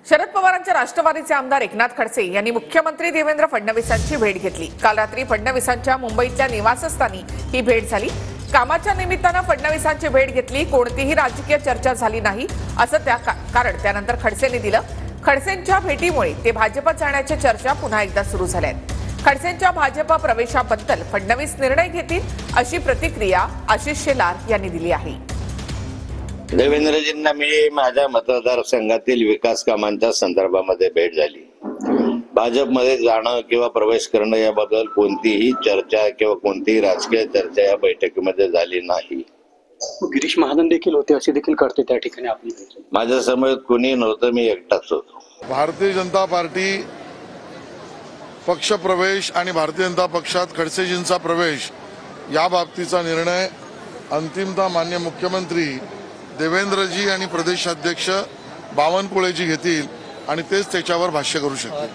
शरद पवारांच्या राष्ट्रवादीचे आमदार एकनाथ खडसे यांनी मुख्यमंत्री देवेंद्र फडणवीसांची भेट घेतली। काल रात्री फडणवीसांच्या मुंबईतल्या निवासस्थानी ही भेट झाली। कामाच्या निमित्तानं फडणवीसांची भेट घेतली, कोणतीही राजकीय चर्चा झाली नाही असं कारण त्यानंतर खडसेंनी दिलं। खडसेंच्या भेटीमुळे ते भाजपत जाण्याच्या चर्चा पुन्हा एकदा सुरू झाल्या आहेत। खडसेंच्या भाजप प्रवेशाबद्दल फडणवीस निर्णय घेतील अशी प्रतिक्रिया आशिष शेलार यांनी दिली आहे। देवेंद्रजींना मी माझ्या मतदारसंघातील विकास कामांच्या संदर्भामध्ये भेट झाली। भाजपमध्ये जाणं किंवा प्रवेश करणं याबद्दल कोणतीही चर्चा किंवा कोणतीही राजकीय चर्चा या बैठकीमध्ये झाली नाही। गिरीश महाजन देखील होते असे देखील करते त्या ठिकाणी आपली भेट। माझ्या समोर कोणी नव्हतं, मी एकटाच होतो। भारतीय जनता पार्टी पक्ष प्रवेश आणि भारतीय जनता पक्षात खडसेजींचा प्रवेश या बाबतीचा निर्णय अंतिमतः माननीय मुख्यमंत्री देवेंद्रजी आणि प्रदेशाध्यक्ष बावनकुळेजी घेतील आणि तेच त्याच्यावर भाष्य करू शकतील।